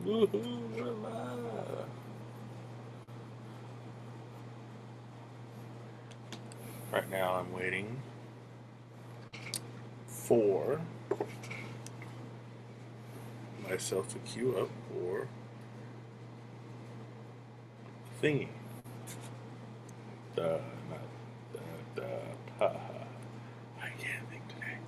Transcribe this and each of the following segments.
Woohoo, we're live. Right now I'm waiting for myself to queue up for thingy. Not haha. I can't think today.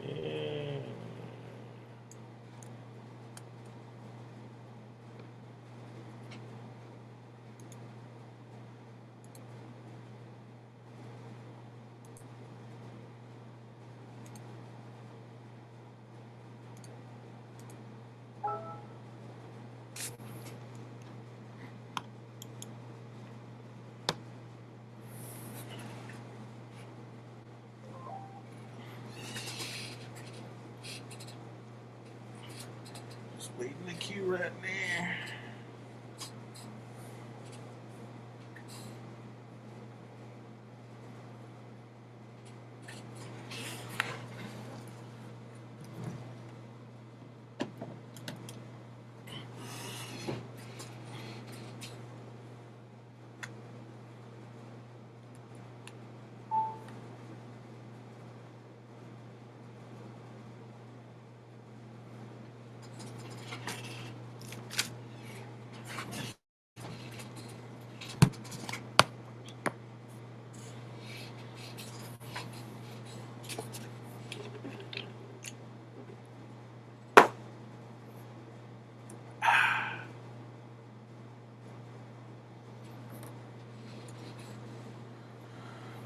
Yeah. Just waiting the queue right now.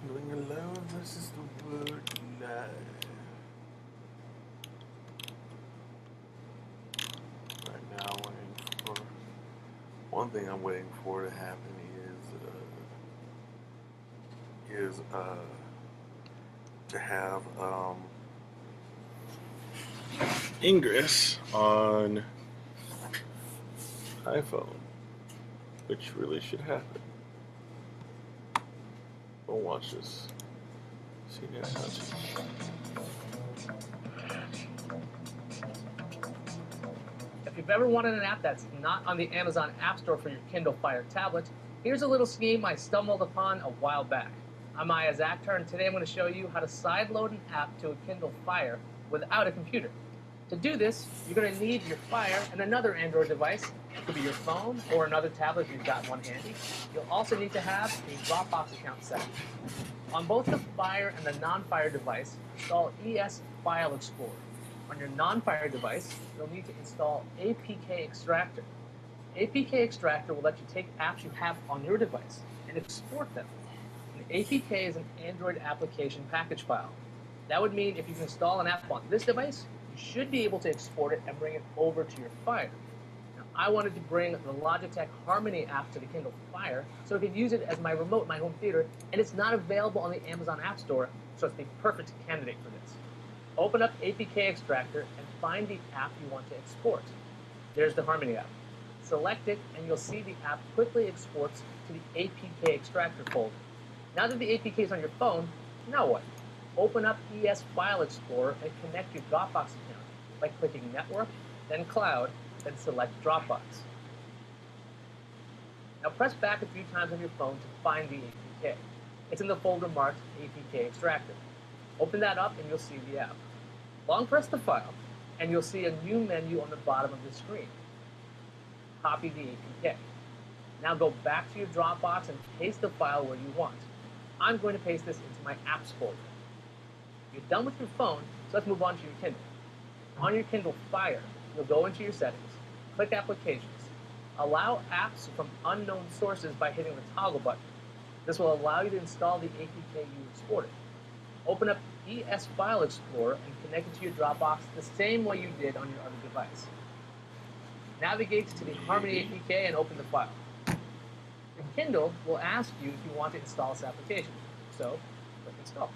Living alone versus the world live. Right now, I'm waiting for one thing. I'm waiting for to happen is to have Ingress on iPhone, which really should happen. We'll watch this. See now how to. If you've ever wanted an app that's not on the Amazon App Store for your Kindle Fire tablet, here's a little scheme I stumbled upon a while back. I'm Maya Zakhtar, and today I'm going to show you how to sideload an app to a Kindle Fire without a computer. To do this, you're going to need your Fire and another Android device. It could be your phone or another tablet if you've got one handy. You'll also need to have a Dropbox account set up. On both the Fire and the non-Fire device, install ES File Explorer. On your non-Fire device, you'll need to install APK Extractor. APK Extractor will let you take apps you have on your device and export them. An APK is an Android application package file. That would mean if you can install an app on this device, you should be able to export it and bring it over to your Fire. Now, I wanted to bring the Logitech Harmony app to the Kindle Fire so I could use it as my remote in my home theater, and it's not available on the Amazon App Store, so it's the perfect candidate for this. Open up APK Extractor and find the app you want to export. There's the Harmony app. Select it and you'll see the app quickly exports to the APK Extractor folder. Now that the APK is on your phone, now what? Open up ES File Explorer and connect your Dropbox account by clicking Network, then Cloud, then select Dropbox. Now press back a few times on your phone to find the APK. It's in the folder marked APK Extractor. Open that up and you'll see the app. Long press the file and you'll see a new menu on the bottom of the screen. Copy the APK. Now go back to your Dropbox and paste the file where you want. I'm going to paste this into my apps folder. You're done with your phone, so let's move on to your Kindle. On your Kindle Fire, you'll go into your settings, click Applications, allow apps from unknown sources by hitting the toggle button. This will allow you to install the APK you exported. Open up ES File Explorer and connect it to your Dropbox the same way you did on your other device. Navigate to the Harmony APK and open the file. Your Kindle will ask you if you want to install this application, so click Install.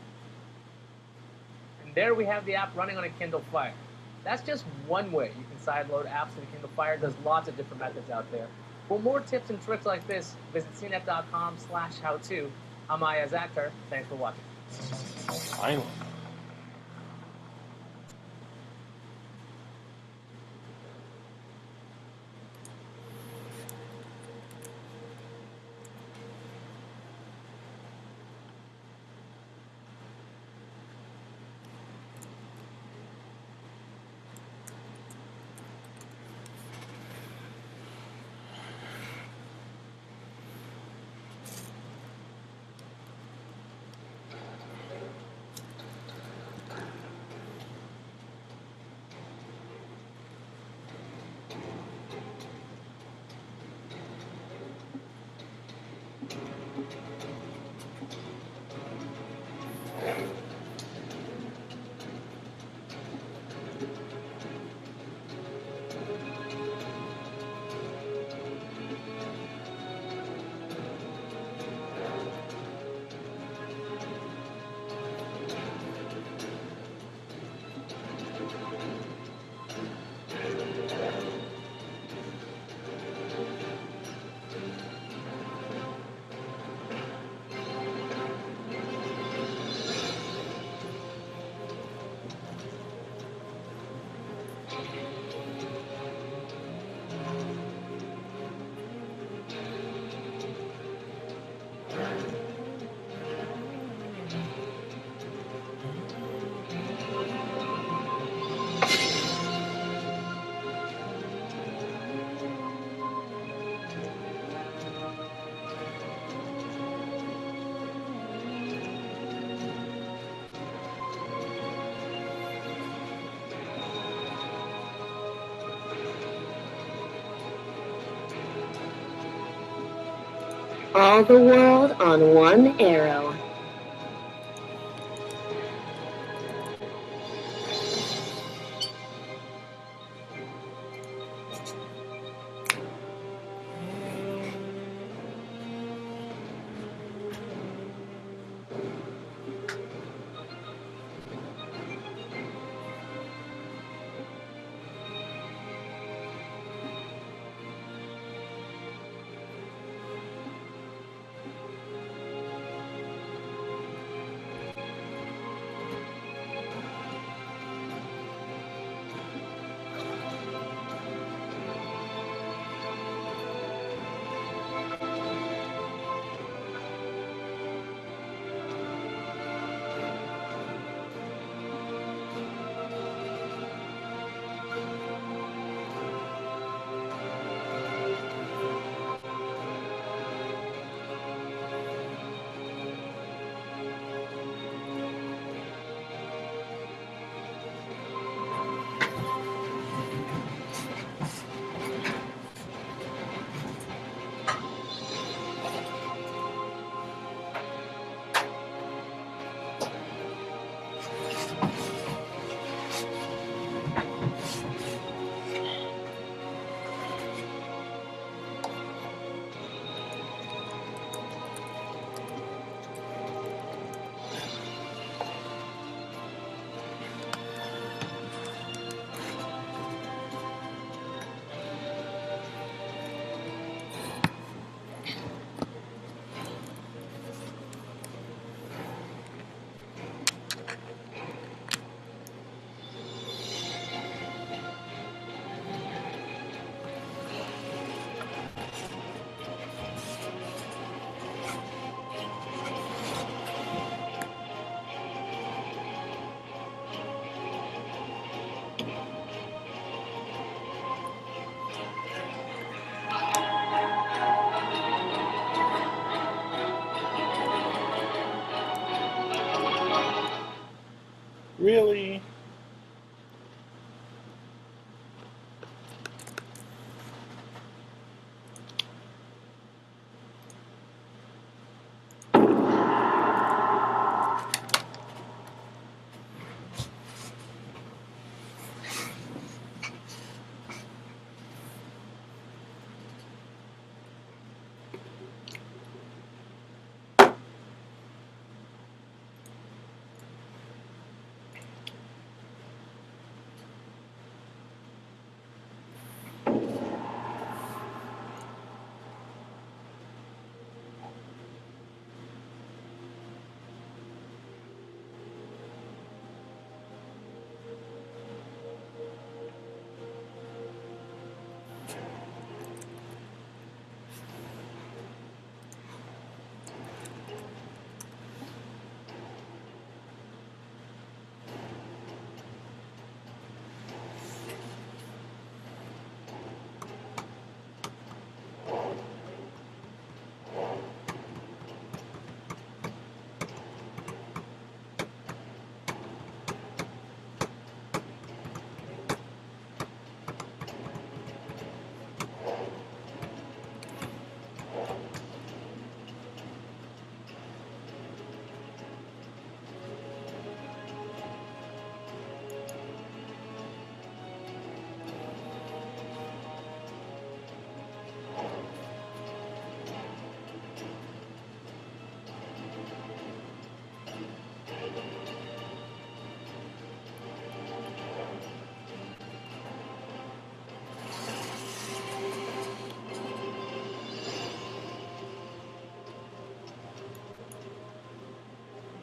And there we have the app running on a Kindle Fire. That's just one way you can sideload apps to the Kindle Fire. There's lots of different methods out there. For more tips and tricks like this, visit cnet.com/how-to. I'm Aya's Actor. Thanks for watching. Finally. All the world on one arrow.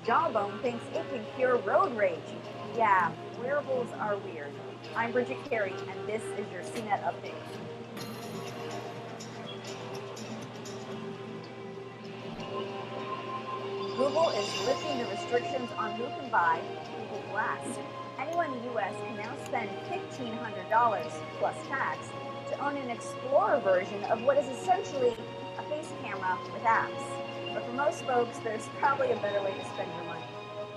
Jawbone thinks it can cure road rage. Yeah, wearables are weird. I'm Bridget Carey, and this is your CNET Update. Google is lifting the restrictions on who can buy Google Glass. Anyone in the US can now spend $1,500 plus tax to own an Explorer version of what is essentially a face camera with apps. But for most folks, there's probably a better way to spend your money.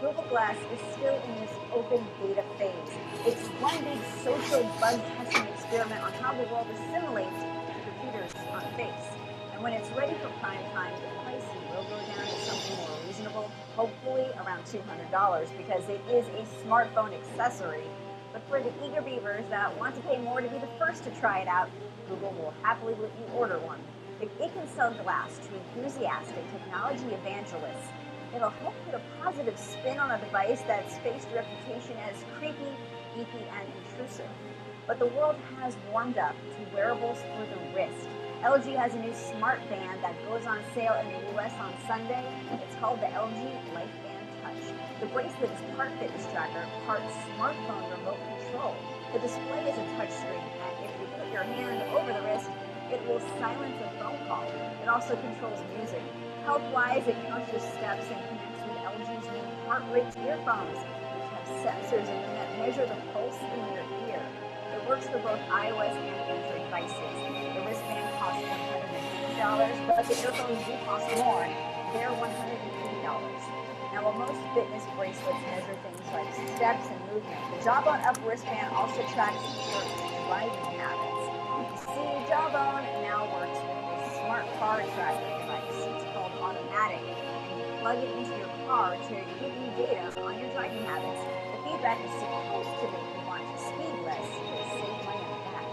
Google Glass is still in this open beta phase. It's one big social bug testing experiment on how the world assimilates computers on face. And when it's ready for prime time, the price will go down to something more reasonable, hopefully around $200, because it is a smartphone accessory. But for the eager beavers that want to pay more to be the first to try it out, Google will happily let you order one. If it can sell glass to enthusiastic technology evangelists, it'll help put a positive spin on a device that's faced a reputation as creepy, geeky, and intrusive. But the world has warmed up to wearables for the wrist. LG has a new smart band that goes on sale in the US on Sunday. It's called the LG Life Band Touch. The bracelet is part fitness tracker, part smartphone remote control. The display is a touchscreen, and if you put your hand over the wrist, it will silence a phone call. It also controls music. Health-wise, it counts your steps and connects with LG's new heart rate earphones, which have sensors in them that measure the pulse in your ear. It works for both iOS and Android devices. The wristband costs $150, but the earphones do cost more. They're $180. Now, while most fitness bracelets measure things like steps and movement, the Jawbone Up wristband also tracks your driving habits. See, Jawbone now works with a smart car tracking device. It's called Automatic, and you plug it into your car to give you data on your driving habits. The feedback is supposed to make you want to speed less to save money on gas.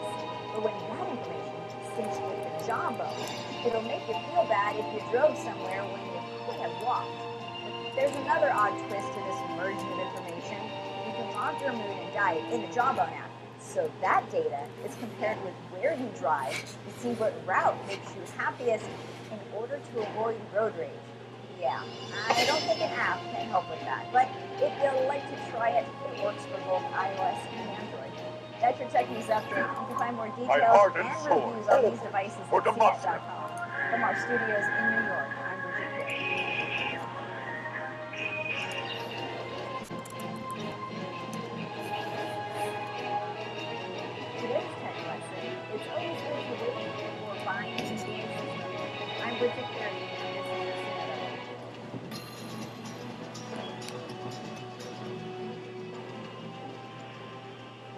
But when that information syncs with the Jawbone, it'll make you feel bad if you drove somewhere when you could have walked. But there's another odd twist to this merging of information. You can log your mood and diet in the Jawbone app. So that data is compared with where you drive to see what route makes you happiest in order to avoid road rage. Yeah, I don't think an app can help with that, but if you'd like to try it, it works for both iOS and Android. That's your Tech News Update. You can find more details and reviews on these devices at CNET.com. From our studios in New York, I'm Bridget Carey. Today's tech lesson, it's always good to wait before buying a game system. I'm Bridget Carey, and this is your CNET Update.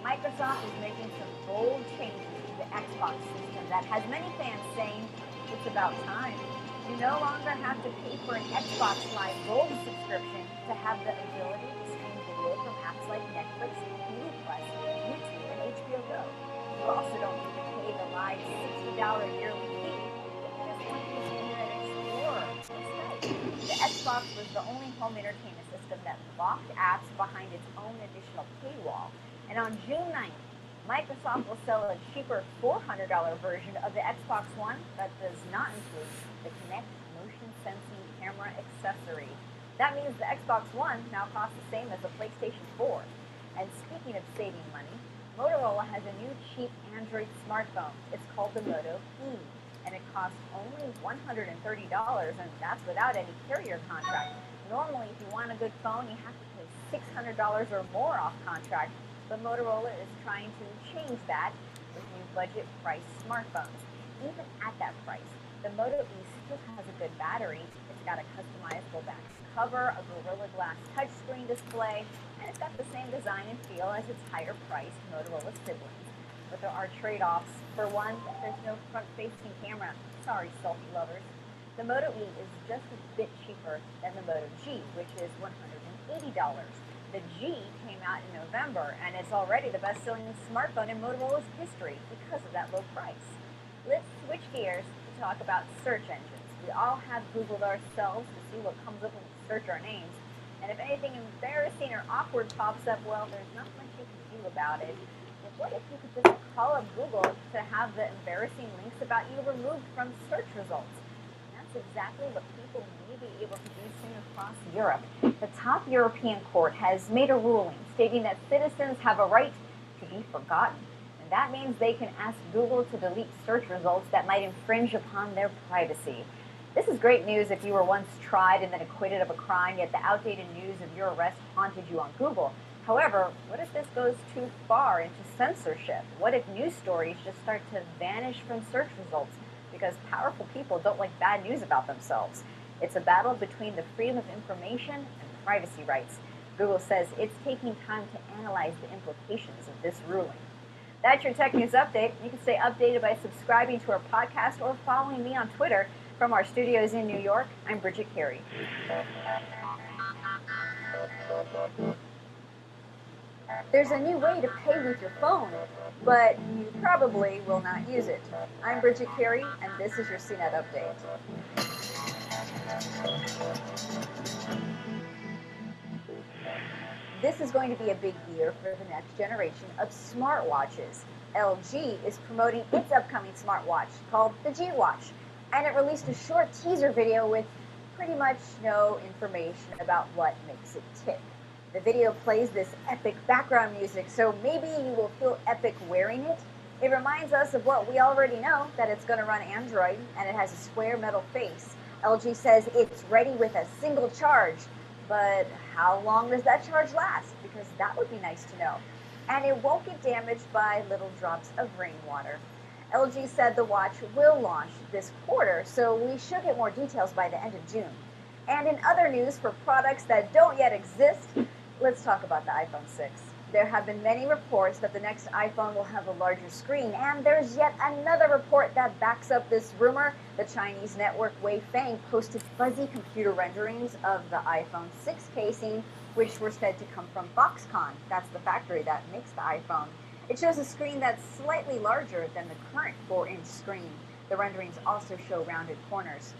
Microsoft is making some bold changes to the Xbox system that has many fans saying it's about time. You no longer have to pay for an Xbox Live Gold subscription to have the ability to stream video from apps like Netflix, Hulu Plus, YouTube, and HBO Go. You also don't need to pay the live $60 yearly fee if you just want to use Internet Explorer or Skype. The Xbox was the only home entertainment system that locked apps behind its own additional paywall. And on June 9th, Microsoft will sell a cheaper $400 version of the Xbox One that does not include the Kinect motion sensing camera accessory. That means the Xbox One now costs the same as the PlayStation 4. And speaking of saving money, Motorola has a new cheap Android smartphone. It's called the Moto E, and it costs only $130, and that's without any carrier contract. Normally, if you want a good phone, you have to pay $600 or more off contract. But Motorola is trying to change that with new budget price smartphones. Even at that price, the Moto E still has a good battery. It's got a customizable back cover, a Gorilla Glass touchscreen display, and it's got the same design and feel as its higher-priced Motorola siblings. But there are trade-offs. For one, there's no front-facing camera. Sorry, selfie lovers. The Moto E is just a bit cheaper than the Moto G, which is $180. The G came out in November, and it's already the best-selling smartphone in Motorola's history because of that low price. Let's switch gears to talk about search engines. We all have Googled ourselves to see what comes up when we search our names. And if anything embarrassing or awkward pops up, well, there's not much you can do about it. But what if you could just call up Google to have the embarrassing links about you removed from search results? And that's It's exactly what people may be able to do soon across Europe. The top European court has made a ruling stating that citizens have a right to be forgotten. And that means they can ask Google to delete search results that might infringe upon their privacy. This is great news if you were once tried and then acquitted of a crime, yet the outdated news of your arrest haunted you on Google. However, what if this goes too far into censorship? What if news stories just start to vanish from search results because powerful people don't like bad news about themselves? It's a battle between the freedom of information and privacy rights. Google says it's taking time to analyze the implications of this ruling. That's your Tech News Update. You can stay updated by subscribing to our podcast or following me on Twitter. From our studios in New York, I'm Bridget Carey. There's a new way to pay with your phone, but you probably will not use it. I'm Bridget Carey, and this is your CNET Update. This is going to be a big year for the next generation of smartwatches. LG is promoting its upcoming smartwatch called the G Watch, and it released a short teaser video with pretty much no information about what makes it tick. The video plays this epic background music, so maybe you will feel epic wearing it. It reminds us of what we already know, that it's going to run Android, and it has a square metal face. LG says it's ready with a single charge, but how long does that charge last? Because that would be nice to know. And it won't get damaged by little drops of rainwater. LG said the watch will launch this quarter, so we should get more details by the end of June. And in other news for products that don't yet exist, let's talk about the iPhone 6. There have been many reports that the next iPhone will have a larger screen, and there's yet another report that backs up this rumor. The Chinese network Weifang posted fuzzy computer renderings of the iPhone 6 casing, which were said to come from Foxconn. That's the factory that makes the iPhone. It shows a screen that's slightly larger than the current 4-inch screen. The renderings also show rounded corners.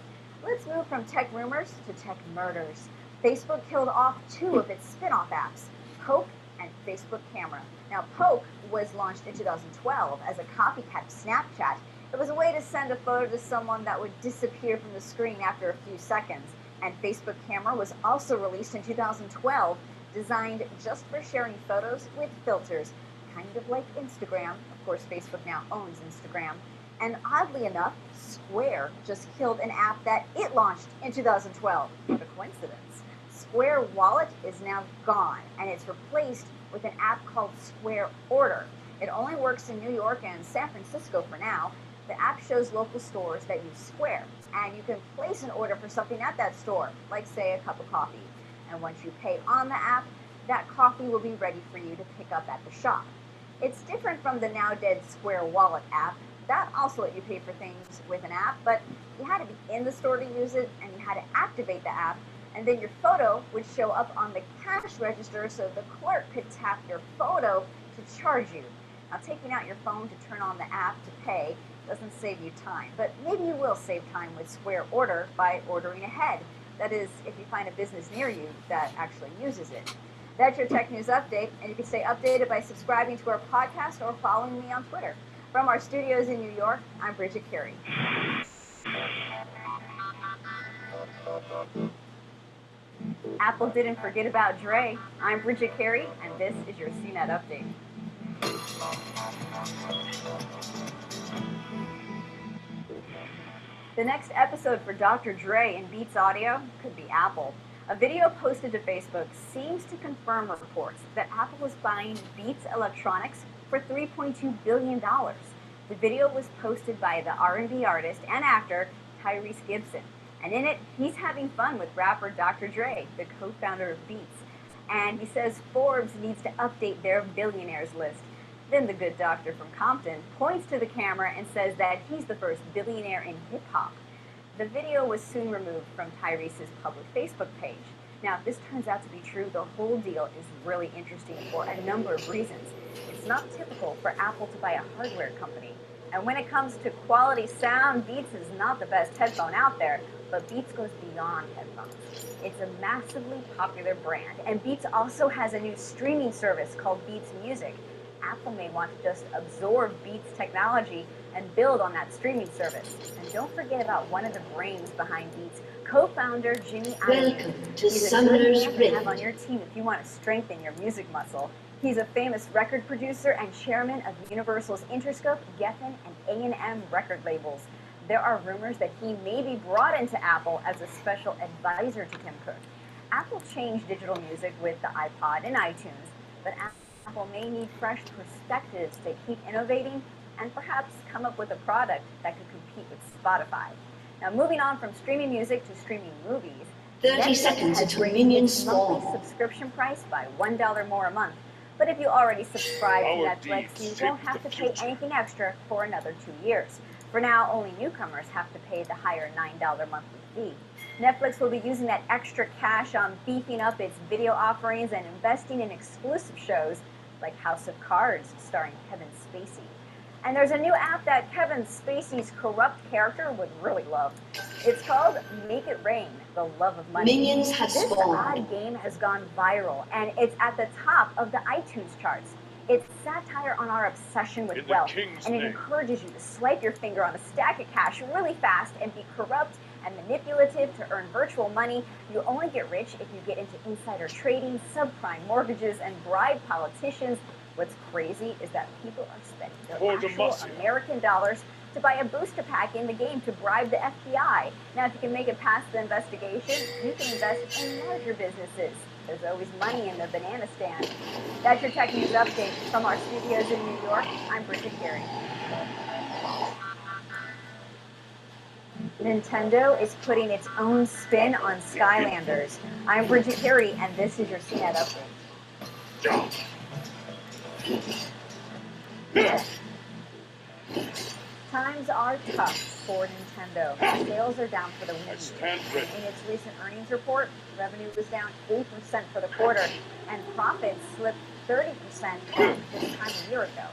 Let's move from tech rumors to tech murders. Facebook killed off 2 of its spin-off apps, Poke and Facebook Camera. Now, Poke was launched in 2012 as a copycat of Snapchat. It was a way to send a photo to someone that would disappear from the screen after a few seconds. And Facebook Camera was also released in 2012, designed just for sharing photos with filters, kind of like Instagram. Of course, Facebook now owns Instagram. And oddly enough, Square just killed an app that it launched in 2012. What a coincidence. Square Wallet is now gone, and it's replaced with an app called Square Order. It only works in New York and San Francisco for now. The app shows local stores that use Square, and you can place an order for something at that store, like say a cup of coffee. And once you pay on the app, that coffee will be ready for you to pick up at the shop. It's different from the now dead Square Wallet app. That also let you pay for things with an app, but you had to be in the store to use it, and you had to activate the app, and then your photo would show up on the cash register so the clerk could tap your photo to charge you. Now, taking out your phone to turn on the app to pay doesn't save you time, but maybe you will save time with Square Order by ordering ahead. That is, if you find a business near you that actually uses it. That's your Tech News Update, and you can stay updated by subscribing to our podcast or following me on Twitter. From our studios in New York, I'm Bridget Carey. Apple didn't forget about Dre. I'm Bridget Carey, and this is your CNET Update. The next episode for Dr. Dre and Beats Audio could be Apple. A video posted to Facebook seems to confirm reports that Apple is buying Beats Electronics for $3.2 billion. The video was posted by the R&B artist and actor Tyrese Gibson. And in it, he's having fun with rapper Dr. Dre, the co-founder of Beats. And he says Forbes needs to update their billionaires list. Then the good doctor from Compton points to the camera and says that he's the first billionaire in hip-hop. The video was soon removed from Tyrese's public Facebook page. Now, if this turns out to be true, the whole deal is really interesting for a number of reasons. It's not typical for Apple to buy a hardware company. And when it comes to quality sound, Beats is not the best headphone out there, but Beats goes beyond headphones. It's a massively popular brand, and Beats also has a new streaming service called Beats Music. Apple may want to just absorb Beats technology and build on that streaming service. And don't forget about one of the brains behind Beats, co-founder Jimmy Iovine. Welcome to He's a Summoner's good man to have on Rift. your team if you want to strengthen your music muscle. He's a famous record producer and chairman of Universal's Interscope, Geffen, and A&M record labels. There are rumors that he may be brought into Apple as a special advisor to Tim Cook. Apple changed digital music with the iPod and iTunes, but Apple may need fresh perspectives to keep innovating and perhaps come up with a product that could compete with Spotify. Now, moving on from streaming music to streaming movies, 30 Netflix seconds has until raised minions its monthly spawn. subscription price by $1 more a month. But if you already subscribe to Our Netflix, deeds you shape won't have the to pay future. anything extra for another 2 years. For now, only newcomers have to pay the higher $9 monthly fee. Netflix will be using that extra cash on beefing up its video offerings and investing in exclusive shows like House of Cards, starring Kevin Spacey. And there's a new app that Kevin Spacey's corrupt character would really love. It's called Make It Rain, the love of money. Minions have This spawned. odd game has gone viral, and it's at the top of the iTunes charts. It's satire on our obsession with In the wealth, King's and it name. encourages you to swipe your finger on a stack of cash really fast and be corrupt and manipulative to earn virtual money. You only get rich if you get into insider trading, subprime mortgages, and bribe politicians. What's crazy is that people are spending their For actual democracy. American dollars to buy a booster pack in the game to bribe the FBI. Now, if you can make it past the investigation, you can invest in larger businesses. There's always money in the banana stand. That's your tech news update from our studios in New York. I'm Bridget Carey. Nintendo is putting its own spin on Skylanders. I'm Bridget Carey, and this is your CNET update. Times are tough for Nintendo. Sales are down for the I Wii U. stand ready. In its recent earnings report, revenue was down 8% for the quarter, and profits slipped 30% from this time a year ago.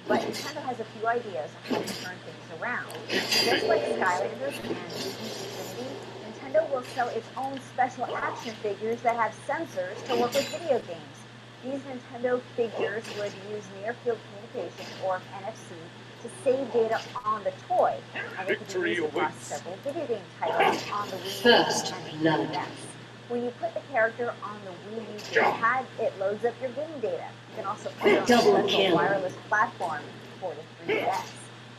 But Nintendo has a few ideas on how to turn things around. Just like Skylanders and Disney's Infinity, Nintendo will sell its own special action figures that have sensors to work with video games. These Nintendo figures would use near-field communication, or NFC, to save data on the toy, and it could be Victory used across awaits. several video game titles on the Wii U First and blood. 3DS. When you put the character on the Wii U gamepad, it loads up your game data. You can also put it on a Double special kill. wireless platform for the 3DS.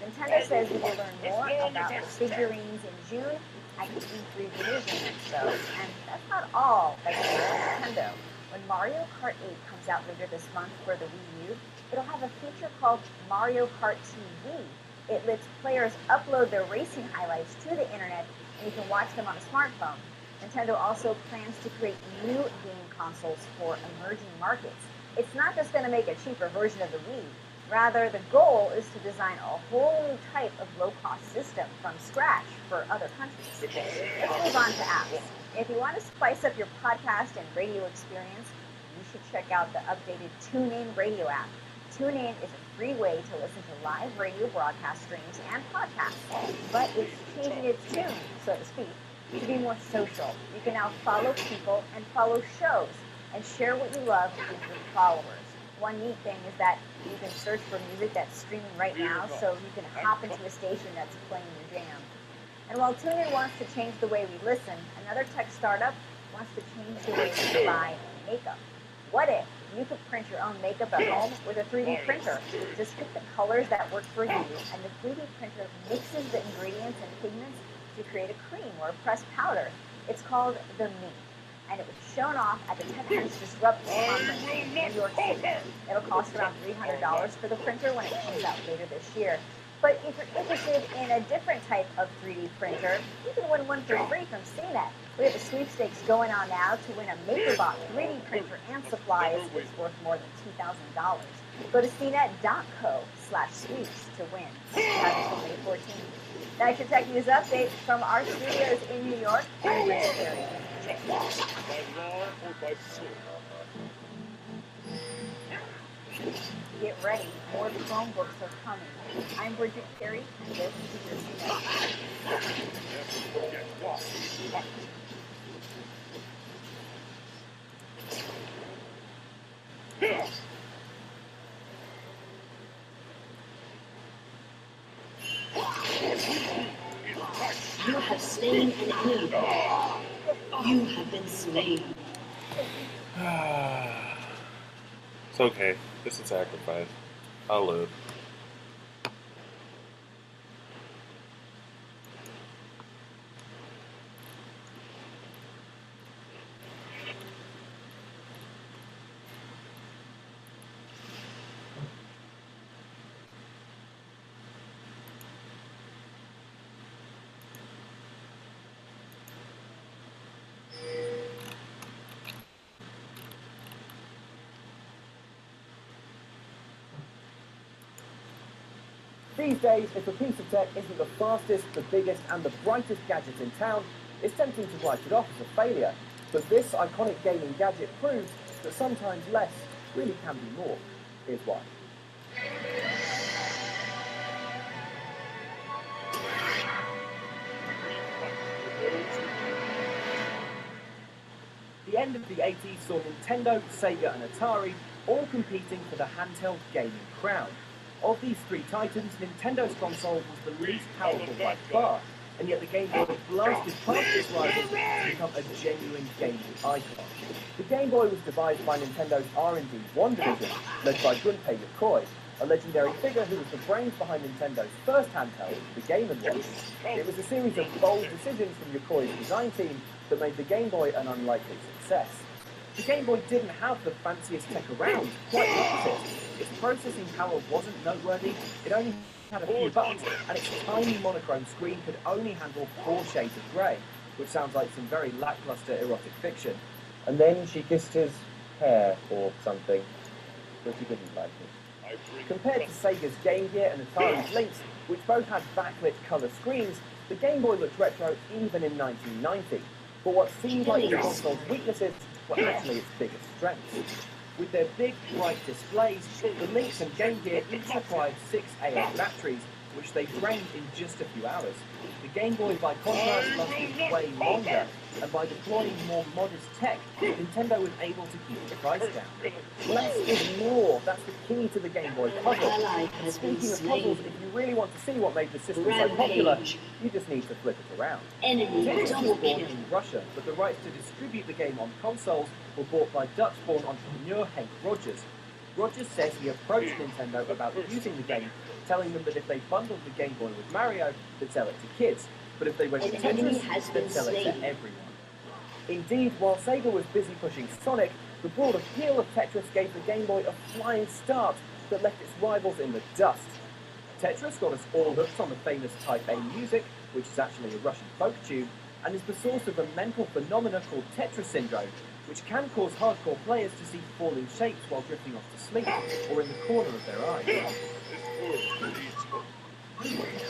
Nintendo says we will learn more about the figurines in June at the E3 Video Game Show. And that's not all that's new on Nintendo. When Mario Kart 8 comes out later this month for the Wii U, it'll have a feature called Mario Kart TV. It lets players upload their racing highlights to the internet, and you can watch them on a smartphone. Nintendo also plans to create new game consoles for emerging markets. It's not just going to make a cheaper version of the Wii. Rather, the goal is to design a whole new type of low-cost system from scratch for other countries. Let's move on to apps. If you want to spice up your podcast and radio experience, you should check out the updated TuneIn Radio app. TuneIn is a free way to listen to live radio broadcast streams and podcasts, but it's changing its tune, so to speak, to be more social. You can now follow people and follow shows and share what you love with your followers. One neat thing is that you can search for music that's streaming right now, so you can hop into a station that's playing your jam. And while TuneIn wants to change the way we listen, another tech startup wants to change the way we buy makeup. What if you could print your own makeup at home with a 3D printer? Just pick the colors that work for you, and the 3D printer mixes the ingredients and pigments to create a cream or a pressed powder. It's called the Me, and it was shown off at the TechCrunch Disrupt conference in New York City. It'll cost around $300 for the printer when it comes out later this year. But if you're interested in a different type of 3D printer, you can win one for free from CNET. We have a sweepstakes going on now to win a MakerBot 3D printer and supplies. It's worth more than $2,000. Go to cnet.co/sweeps to win. Have until May 14th. That's your tech news update from our studios in New York. I'm Bridget Carey. By law or by sword. Get ready, more Chromebooks are coming. I'm Bridget Carey, and this is your CNET. Never forget why. You have slain an enemy. You have been slain. It's okay. It's a sacrifice. I'll live. These days, if a piece of tech isn't the fastest, the biggest, and the brightest gadget in town, it's tempting to write it off as a failure. But this iconic gaming gadget proves that sometimes less really can be more. Here's why. The end of the 80s saw Nintendo, Sega, and Atari all competing for the handheld gaming crown. Of these three titans, Nintendo's console was the least powerful by far, and yet the Game Boy blasted past its rivals to become a genuine gaming icon. The Game Boy was devised by Nintendo's R&D 1 division, led by Gunpei Yokoi, a legendary figure who was the brains behind Nintendo's first handheld, the Game & Watch. It was a series of bold decisions from Yokoi's design team that made the Game Boy an unlikely success. The Game Boy didn't have the fanciest tech around, quite the opposite. Its processing power wasn't noteworthy, it only had a few buttons, and its tiny monochrome screen could only handle 4 shades of grey, which sounds like some very lackluster erotic fiction. And then she kissed his hair or something, but she didn't like it. Compared to Sega's Game Gear and Atari's Lynx, which both had backlit colour screens, the Game Boy looked retro even in 1990. But what seemed like the console's weaknesses were actually its biggest strengths. With their big, bright displays, the Lynx and Game Gear each required 6 AA batteries, which they drained in just a few hours. The Game Boy, by contrast, lasted way longer, and by deploying more modest tech, Nintendo was able to keep the price down. Less is more. That's the key to the Game Boy puzzle. And speaking of puzzles, if you really want to see what made the system so popular, you just need to flip it around. Tetris was born in Russia, but the rights to distribute the game on consoles were bought by Dutch-born entrepreneur Henk Rogers. Rogers says he approached Nintendo about using the game, telling them that if they bundled the Game Boy with Mario, they'd sell it to kids, but if they went with Tetris, they'd sell it to everyone. Indeed, while Sega was busy pushing Sonic, the broad appeal of Tetris gave the Game Boy a flying start that left its rivals in the dust. Tetris got us all hooked on the famous Type A music, which is actually a Russian folk tune, and is the source of a mental phenomena called Tetris syndrome, which can cause hardcore players to see falling shapes while drifting off to sleep, or in the corner of their eyes.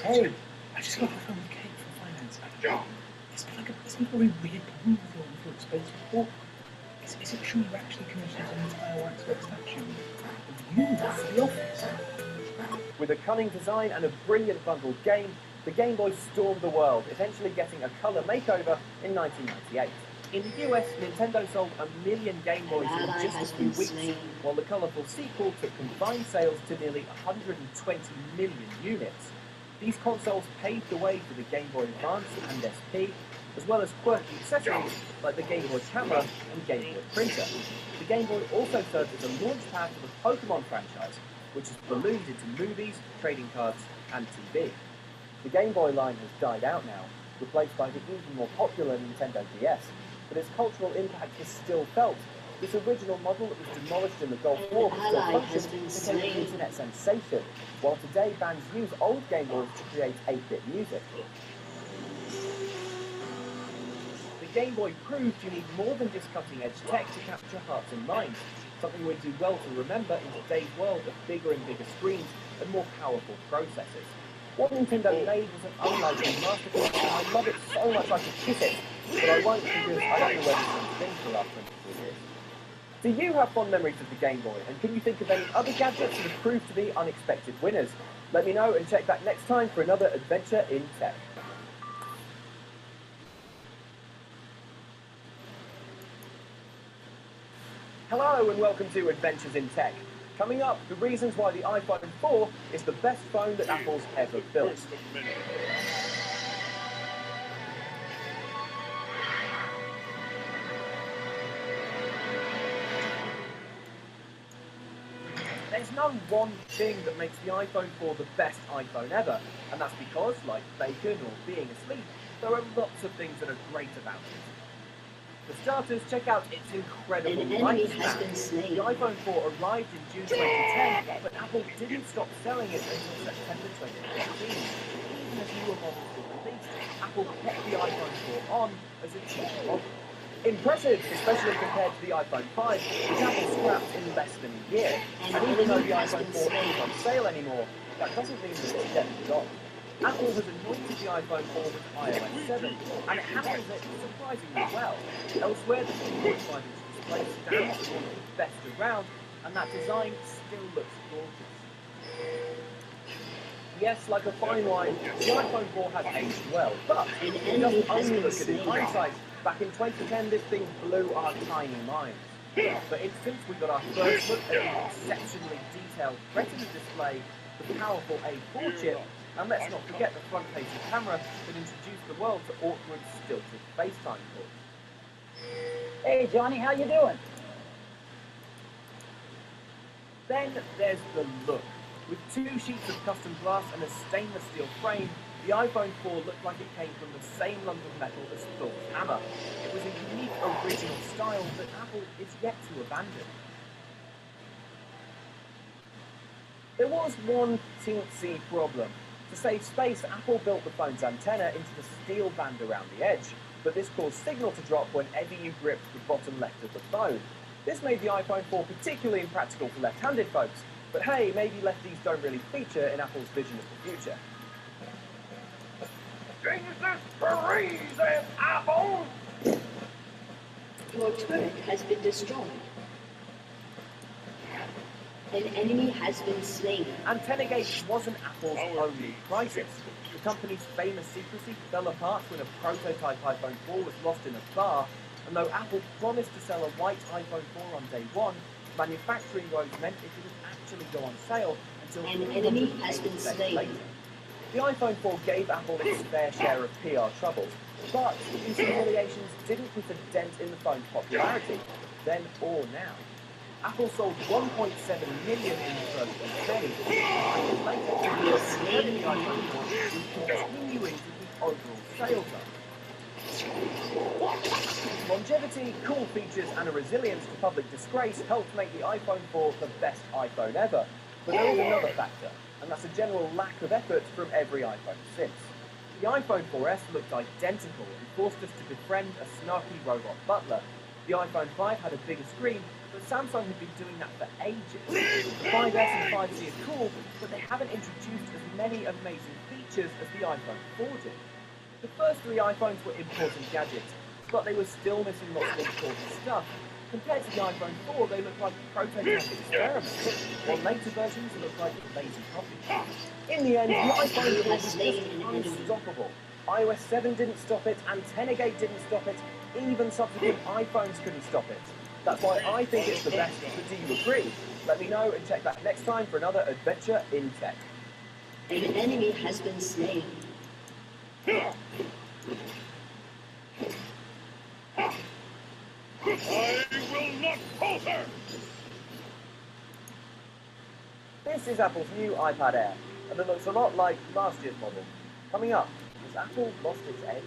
Hey, I just got off on the cake for finance. It's like a very weird problem with your expensive book. Is it true you actually commissioned an entire waxwork statue of you for the office? With a cunning design and a brilliant bundled game, the Game Boy stormed the world, eventually getting a colour makeover in 1998. In the US, Nintendo sold 1 million Game Boys in just a few weeks, while the colourful sequel took combined sales to nearly 120 million units. These consoles paved the way for the Game Boy Advance and SP, as well as quirky accessories like the Game Boy camera and Game Boy printer. The Game Boy also served as a launch pad for the Pokemon franchise, which has ballooned into movies, trading cards, and TV. The Game Boy line has died out now, replaced by the even more popular Nintendo DS, but its cultural impact is still felt. This original model that was demolished in the Gulf War but still functions became an internet sensation, while today bands use old Game Boys to create 8-bit music. The Game Boy proved you need more than just cutting-edge tech to capture hearts and minds, something we do well to remember in today's world of bigger and bigger screens and more powerful processors. What Nintendo made was an unlikely masterpiece, and I love it so much I could kiss it, but I won't because I don't know where this one's been for the last 23 years. Do you have fond memories of the Game Boy, and can you think of any other gadgets that have proved to be unexpected winners? Let me know and check back next time for another adventure in tech. Hello and welcome to Adventures in Tech. Coming up, the reasons why the iPhone 4 is the best phone that Apple's ever built. There's no one thing that makes the iPhone 4 the best iPhone ever, and that's because, like bacon or being asleep, there are lots of things that are great about it. For starters, check out its incredible An enemy has lifespan. been slain. The iPhone 4 arrived in June 2010, but Apple didn't stop selling it until September 2013. Even as newer models were released, Apple kept the iPhone 4 on as a cheap model. Impressive, especially compared to the iPhone 5, which Apple scrapped in less than a year. And even though the iPhone 4 isn't on sale anymore, that doesn't mean that it's dead and gone. Apple has anointed the iPhone 4 with iOS 7, and it handles it surprisingly well. Elsewhere, the 2.5-inch display stands as one of the best around, and that design still looks gorgeous. Yes, like a fine wine, the iPhone 4 has aged well, but it doesn't only look good in hindsight. Back in 2010, this thing blew our tiny minds. For instance, we got our first look at the exceptionally detailed Retina display, the powerful A4 chip, and let's not forget the front-facing camera that introduced the world to awkward, stilted FaceTime calls. Hey, Johnny, how you doing? Then there's the look. With 2 sheets of custom glass and a stainless steel frame, the iPhone 4 looked like it came from the same lump of metal as Thor's hammer. It was a unique, original style that Apple is yet to abandon. There was one teensy problem. To save space, Apple built the phone's antenna into the steel band around the edge, but this caused signal to drop whenever you gripped the bottom left of the phone. This made the iPhone 4 particularly impractical for left-handed folks, but hey, maybe lefties don't really feature in Apple's vision of the future. Jesus, freezing Apple! Your turret has been destroyed. An enemy has been slain. AntennaGate wasn't Apple's only crisis. The company's famous secrecy fell apart when a prototype iPhone 4 was lost in a bar, and though Apple promised to sell a white iPhone 4 on day one, manufacturing woes meant it didn't actually go on sale until An enemy has been 300 days slain. later. The iPhone 4 gave Apple its fair share of PR troubles, but these humiliations didn't put a dent in the phone's popularity, then or now. Apple sold 1.7 million in the first few days, and later, the iPhone 4 was continuing to keep overall sales up. Longevity, cool features, and a resilience to public disgrace helped make the iPhone 4 the best iPhone ever. But there is another factor, and that's a general lack of effort from every iPhone since. The iPhone 4S looked identical and forced us to befriend a snarky robot butler. The iPhone 5 had a bigger screen, but Samsung had been doing that for ages. The 5S and 5C are cool, but they haven't introduced as many amazing features as the iPhone 4 did. The first 3 iPhones were important gadgets, but they were still missing lots of important stuff. Compared to the iPhone 4, they look like prototype experiments, while later versions look like lazy copies. In the end, the iPhone 4 was just unstoppable. iOS 7 didn't stop it, AntennaGate didn't stop it, even subsequent iPhones couldn't stop it. That's why I think it's the best, but do you agree? Let me know and check back next time for another adventure in tech. An enemy has been slain. I will not falter! This is Apple's new iPad Air, and it looks a lot like last year's model. Coming up, has Apple lost its edge?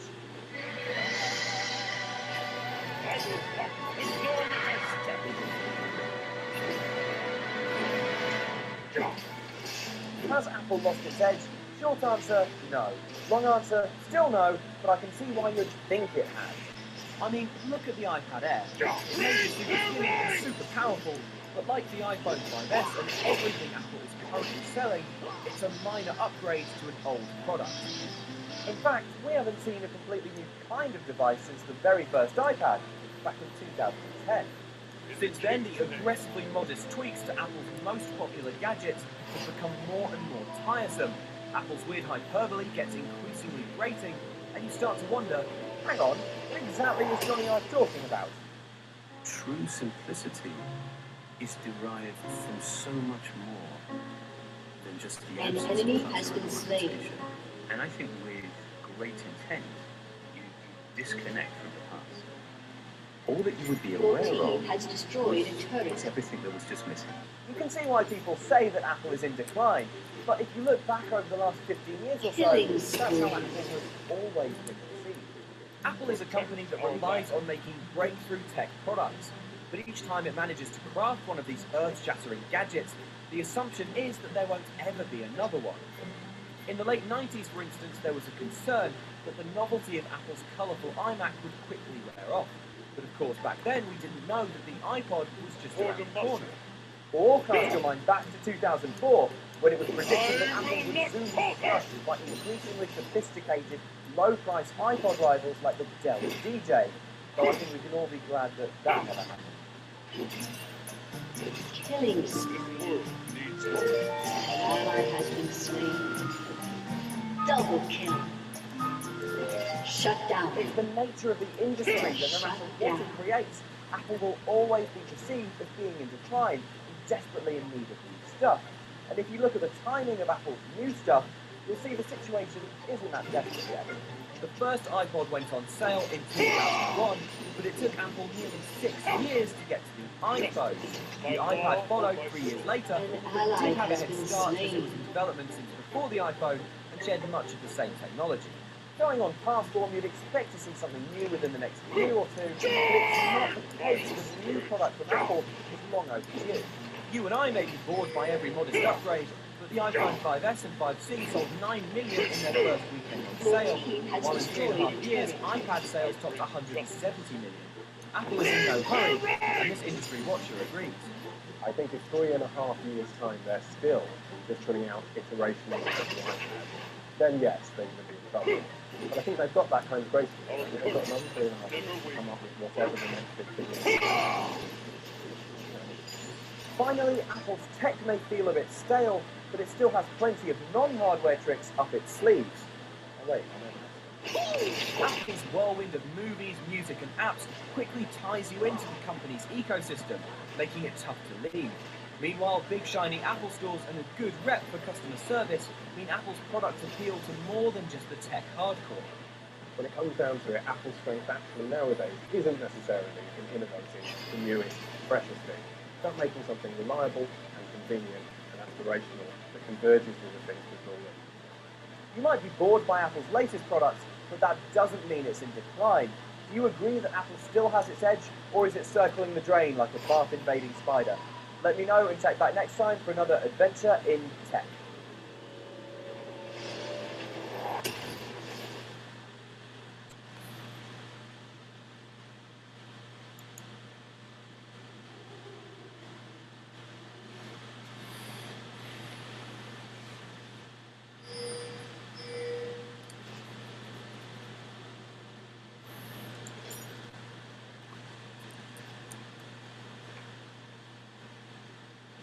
Has Apple lost its edge? Short answer, no. Long answer, still no, but I can see why you'd think it has. I mean, look at the iPad Air. It may be super skinny and super powerful, but like the iPhone 5S and everything Apple is currently selling, it's a minor upgrade to an old product. In fact, we haven't seen a completely new kind of device since the very first iPad, back in 2010. Since then, the aggressively modest tweaks to Apple's most popular gadgets have become more and more tiresome. Apple's weird hyperbole gets increasingly grating, and you start to wonder, hang on, what exactly was Johnny Ive talking about? True simplicity is derived from so much more than just the An absence enemy of has been slain. representation. And I think with great intent, you disconnect from the past. All that you would be Your aware team of has destroyed a was turret. everything that was just missing. You can see why people say that Apple is in decline, but if you look back over the last 15 years or so, Killing that's how spree. Apple has always been perceived. Apple is a company that relies on making breakthrough tech products, but each time it manages to craft one of these earth-shattering gadgets, the assumption is that there won't ever be another one. In the late 90s, for instance, there was a concern that the novelty of Apple's colourful iMac would quickly wear off. But of course, back then, we didn't know that the iPod was just around the corner. Or cast your mind back to 2004, when it was predicted that Apple would soon be crushed by increasingly sophisticated, low-price iPod rivals like the Dell DJ. Though I think we can all be glad that that never happened. Killing spree. An ally has been slain. Double kill. Shut down. It's the nature of the industry that no matter what it creates, Apple will always be perceived as being in decline and desperately in need of new stuff. And if you look at the timing of Apple's new stuff, you'll see the situation isn't that desperate yet. The first iPod went on sale in 2001, but it took Apple nearly 6 years to get to the iPhone. The iPad followed 3 years later, but it did have a head start as it was in development since before the iPhone and shared much of the same technology. Going on past form, you'd expect to see something new within the next year or two, but it's not the case. The new product from Apple is long overdue. You and I may be bored by every modest upgrade, but the iPhone 5S and 5C sold 9 million in their first weekend on sale, while in 3.5 years, iPad sales topped 170 million. Apple is in no hurry, and this industry watcher agrees. I think in 3.5 years' time they're still just putting out iterations of the iPad, then yes, they're going to be in trouble. But I think they've got that kind of grace to them. They've got another 3.5 years to come up with whatever the next big thing is. Finally, Apple's tech may feel a bit stale, but it still has plenty of non-hardware tricks up its sleeves. Oh wait, Apple's whirlwind of movies, music and apps quickly ties you into the company's ecosystem, making it tough to leave. Meanwhile, big shiny Apple stores and a good rep for customer service mean Apple's products appeal to more than just the tech hardcore. When it comes down to it, Apple's strength actually nowadays isn't necessarily in innovating the newest, freshest thing, but making something reliable and convenient and aspirational that converges with the things we've already. You might be bored by Apple's latest products, but that doesn't mean it's in decline. Do you agree that Apple still has its edge, or is it circling the drain like a bath-invading spider? Let me know and check back next time for another adventure in tech.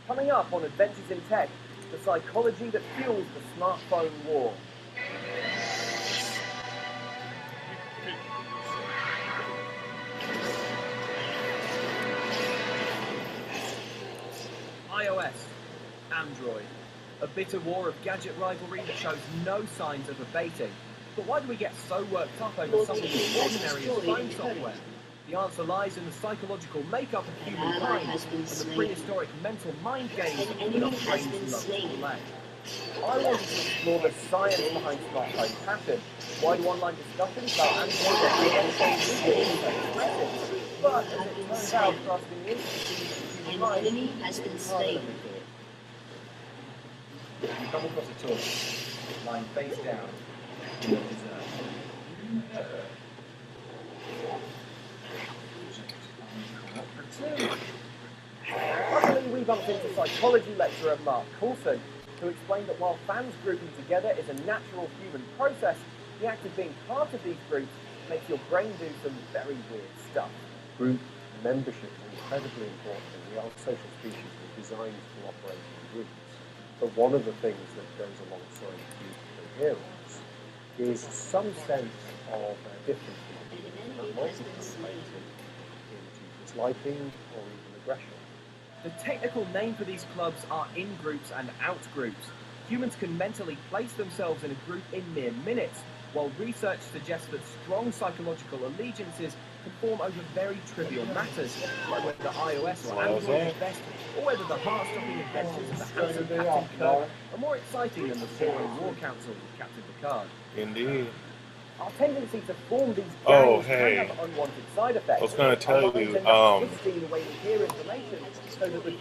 Coming up on Adventures in Tech, the psychology that fuels the smartphone war. iOS, Android, a bitter war of gadget rivalry that shows no signs of abating. But why do we get so worked up over something as ordinary as phone software? The answer lies in the psychological makeup of humankind and the prehistoric mental mind games that our brains love to play. I wanted to explore the science behind smartphone pattern. Why do online discussions about Android and iOS so impressive? But as it turns out, grasping the intricacies of human mind has been is harder slain. than we thought. You come across a tool lying face down in the desert. Luckily, we bumped into psychology lecturer Mark Coulson, who explained that while fans grouping together is a natural human process, the act of being part of these groups makes your brain do some very weird stuff. Group membership is incredibly important. We are social species. We're designed to operate in groups. But one of the things that goes alongside group coherence is some sense of difference. And that might be translated into disliking or even aggression. The technical name for these clubs are in-groups and out-groups. Humans can mentally place themselves in a group in mere minutes, while research suggests that strong psychological allegiances can form over very trivial matters, like whether iOS or Android is best, or whether the heart-stopping adventures of the handsome Captain Kirk are more exciting than the boring War Council with Captain Picard. Indeed. Our tendency to form these Oh, gangs hey. can have unwanted side effects. I was going to tell Our minds you, end up twisting the way we hear information so that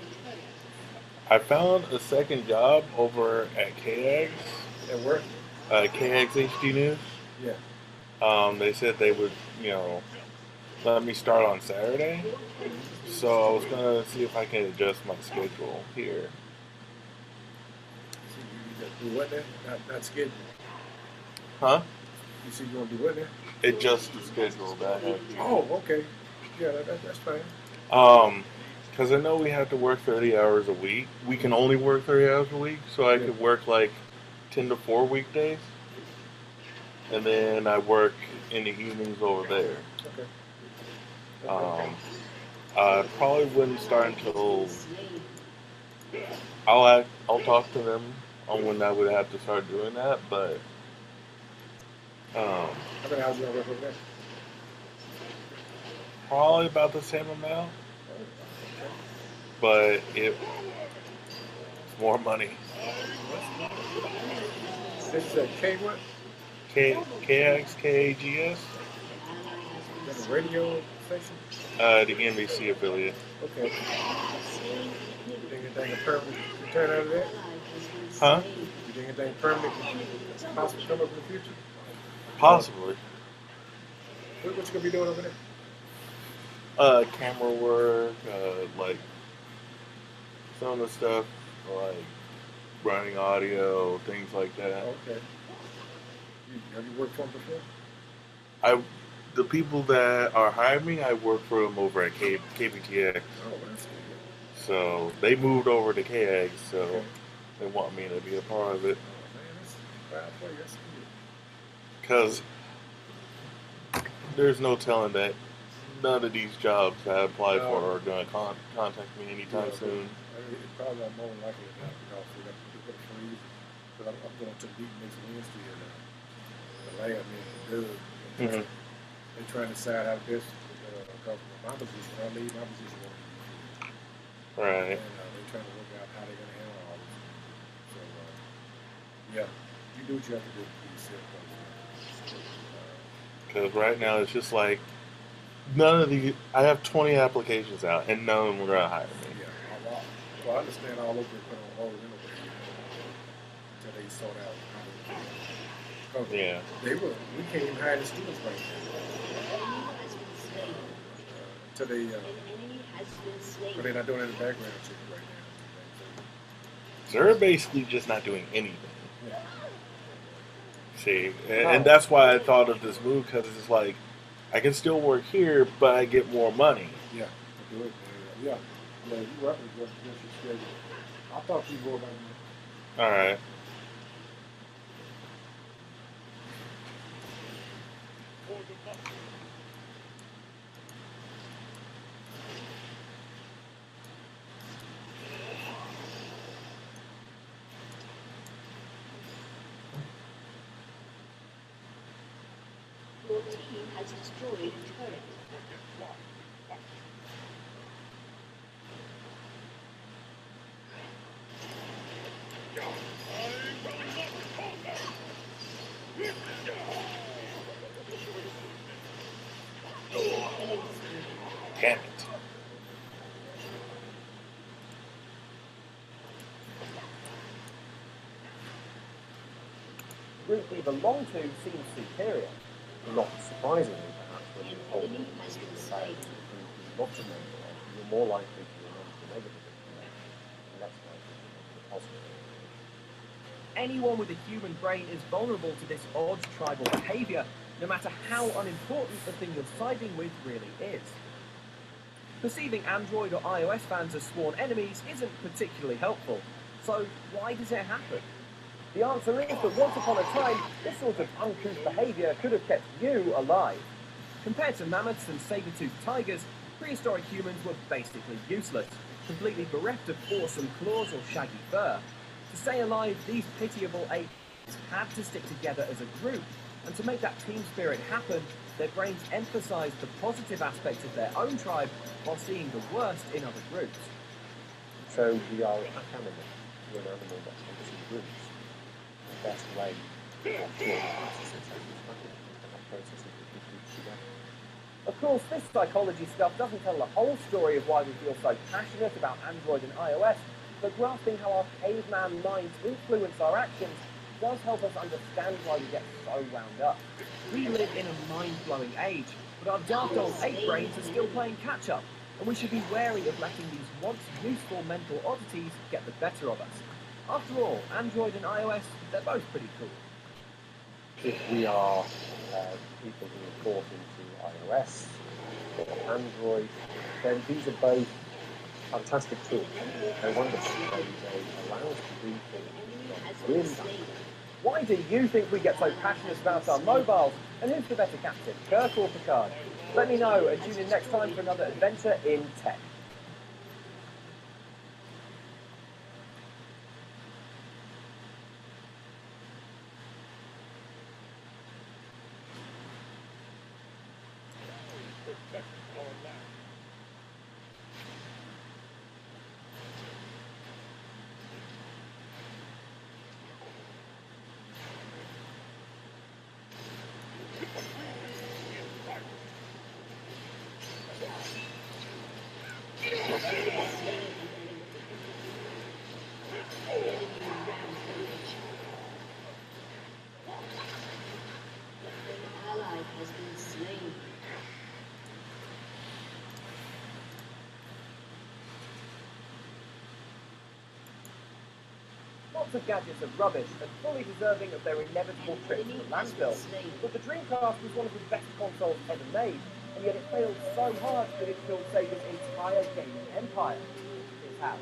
I found a second job over at KX. At work? KX HD News. Yeah. They said they would, let me start on Saturday. So I was going to see if I can adjust my schedule here. Do what there? Not schedule. Huh? You see you want to do what there? Adjust the schedule that I have here. Oh, okay. Yeah, that's fine. Because I know we have to work 30 hours a week. We can only work 30 hours a week, so I could work like 10 to 4 weekdays. And then I work in the evenings over there. Okay. I probably wouldn't start until I'll talk to them on when I would have to start doing that, but how many hours you gonna work over there? probably about the same amount. But it's more money. This is a K what? KX, KAGS? Is that a radio station? The NBC affiliate. Okay. You think anything permanent can turn out of that? Huh? You think anything permanent can possibly come up in the future? Possibly. What you gonna be doing over there? Camera work, like some of the stuff, like running audio, things like that. Okay. Have you worked for them before? The people that are hiring me, I work for them over at KBTX. Oh, that's good. So they moved over to KX, so they want me to be a part of it. Oh, man, that's bad for you. That's good. Because there's no telling that none of these jobs that I apply for are going to contact me anytime soon. It's probably more likely than not because we got to put a freeze. But I'm going to the meeting next Wednesday and the lab meeting good. They're trying to decide how this, because my position, I leave my position. Right. And they're trying to work out how they're going to handle all this. So, yeah, you do what you have to do to be yourself. Because right now it's just like, none of the, I have 20 applications out and none of them are going to hire me. Yeah, well, I understand all over it put on hold anyway until they sort out how to Yeah. We can't even hire the students right now. Until but they're not doing any background check right now. So they're basically just not doing anything. Yeah. See, and that's why I thought of this move, because it's like, I can still work here, but I get more money. Yeah, do it. Yeah, you're right with your schedule. I'll talk to you more about that. All right. Your team has destroyed a turret. Damn it. route we belong to seems superior. Not surprisingly, perhaps, when you hold them lots of them, you're more likely to remember the negative information, and less likely to remember the positive. Anyone with a human brain is vulnerable to this odd tribal behavior, no matter how unimportant the thing you're siding with really is. Perceiving Android or iOS fans as sworn enemies isn't particularly helpful, so why does it happen? The answer is that once upon a time, this sort of uncouth behavior could have kept you alive. Compared to mammoths and saber-toothed tigers, prehistoric humans were basically useless, completely bereft of awesome claws or shaggy fur. To stay alive, these pitiable apes had to stick together as a group, And to make that team spirit happen, their brains emphasize the positive aspects of their own tribe while seeing the worst in other groups. So we are a pack animal. We're an animal that hunts in groups. The best way to ensure successful strategy is to have processes that keep groups together. Of course, this psychology stuff doesn't tell the whole story of why we feel so passionate about Android and iOS, but grasping how our caveman minds influence our actions does help us understand why we get so wound up. We live in a mind-blowing age, but our daft old ape brains are still playing catch-up, and we should be wary of letting these once useful mental oddities get the better of us. After all, Android and iOS, they're both pretty cool. If we are people who are bought into iOS or Android, then these are both fantastic tools. They're wonderful. They allow us to do things really fast. Why do you think we get so passionate about our mobiles? And who's the better captain, Kirk or Picard? Let me know and tune in next time for another adventure in tech. Lots of gadgets are rubbish and fully deserving of their inevitable trip to the landfill. But the Dreamcast was one of the best consoles ever made, and yet it failed so hard that it killed Sega's entire gaming empire. Here's how.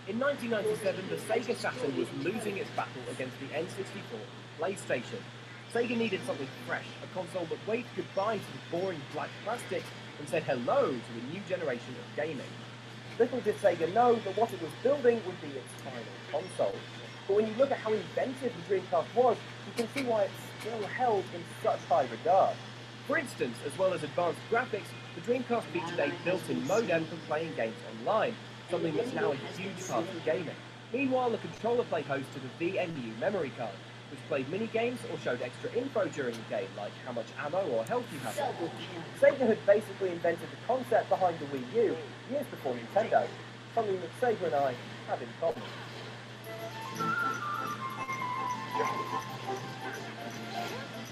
In 1997, the Sega Saturn was losing its battle against the N64 PlayStation. Sega needed something fresh, a console that waved goodbye to the boring black plastic and said hello to a new generation of gaming. Little did Sega know that what it was building would be its final console. But when you look at how inventive the Dreamcast was, you can see why it's still held in such high regard. For instance, as well as advanced graphics, the Dreamcast featured a built-in modem for playing games online, something that's now a huge part of gaming. Meanwhile, the controller played host to the VNU memory card, which played mini-games or showed extra info during the game, like how much ammo or health you have. Sega had basically invented the concept behind the Wii U years before Nintendo, something that Sega and I have in common.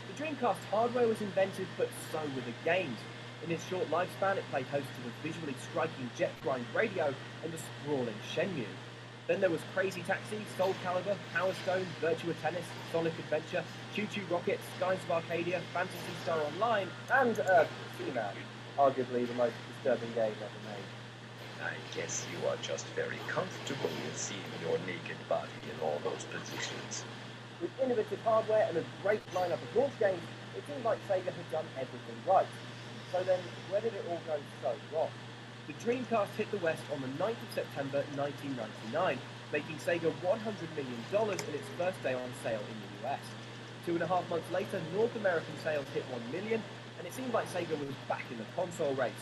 The Dreamcast hardware was invented, but so were the games. In its short lifespan, it played host to the visually striking Jet Grind Radio and the sprawling Shenmue. Then there was Crazy Taxi, Soul Calibur, Power Stone, Virtua Tennis, Sonic Adventure, Choo Choo Rocket, Skies of Arcadia, Phantasy Star Online, and Seaman, arguably the most disturbing game ever made. I guess you are just very comfortable with seeing your naked body in all those positions. With innovative hardware and a great lineup of launch games, it seemed like Sega had done everything right. So then, where did it all go so wrong? The Dreamcast hit the West on the 9th of September 1999, making Sega $100 million in its first day on sale in the US. 2.5 months later, North American sales hit 1 million, and it seemed like Sega was back in the console race.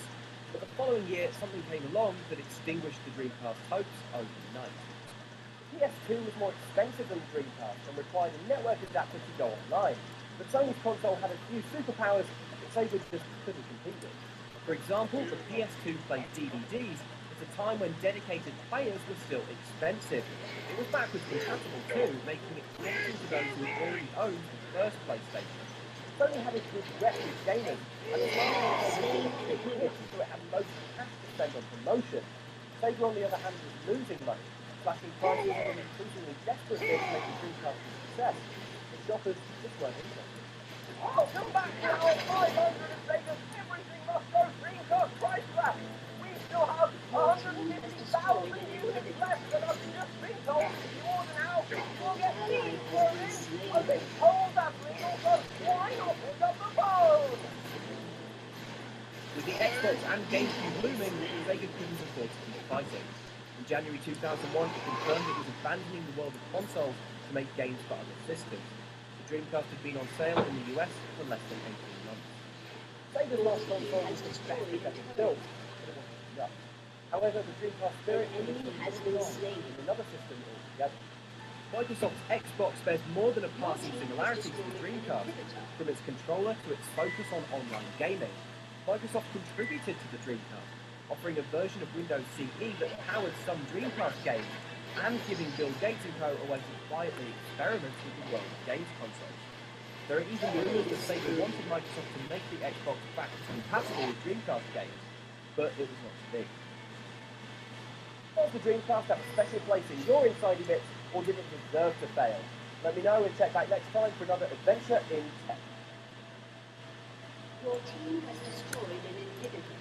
But the following year, something came along that extinguished the Dreamcast's hopes overnight. The PS2 was more expensive than the Dreamcast and required a network adapter to go online, but Sony's console had a few superpowers that Sega just couldn't compete with. For example, the PS2 played DVDs at a time when dedicated players were still expensive. It was backwards compatible too, making it tempting to those who already owned the first PlayStation. Sony had a good rep with gamers, and the Sony hit, so it had most cash to spend on promotion. Sega, on the other hand, was losing money, slashing prices and an increasingly desperate bid to make the Dreamcast a success. The shoppers just weren't interested. Oh, come back now! 500 Sega's everything must go Dreamcast price flat! We still have 150,000 units left, and I've just been told if you order now, you'll get these for it! I've been told that legal, so why not pick up the phone? With the Xbox and GameCube looming, Sega couldn't afford to keep fighting. In January 2001, it confirmed it was abandoning the world of consoles to make games for other systems. The Dreamcast had been on sale in the US for less than 18 months. Sega's last console was the best it ever built, but it wasn't enough. However, the Dreamcast spirit has been slain in another system altogether. Microsoft's Xbox bears more than a passing similarity to the Dreamcast, from its controller to its focus on online gaming. Microsoft contributed to the Dreamcast, offering a version of Windows CE that powered some Dreamcast games, and giving Bill Gates and co. a way to quietly experiment with the world of games consoles. There are even rumors that Sega wanted Microsoft to make the Xbox backwards compatible with Dreamcast games, but it was not to be. Does the Dreamcast have a special place in your Insidey Bits, or did it deserve to fail? Let me know and check back next time for another adventure in tech. Your team has destroyed an inhibitor.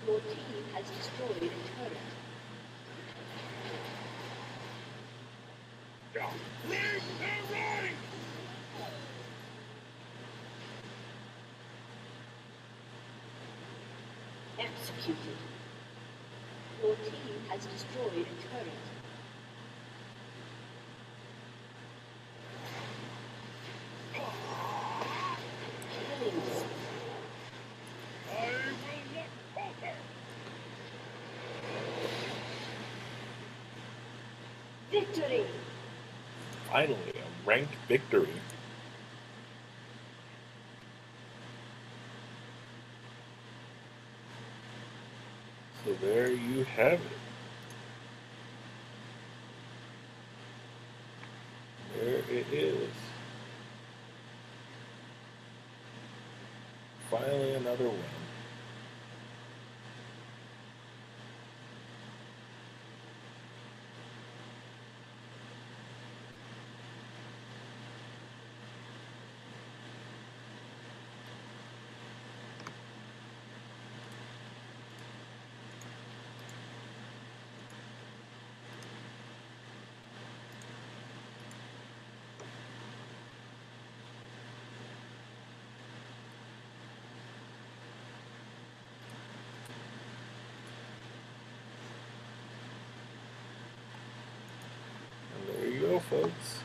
Your team has destroyed a turret. Executed. Your team has destroyed a turret. Killing spree. Victory! Finally, a ranked victory. So there you have it. There it is. Finally another win. And there you go, folks.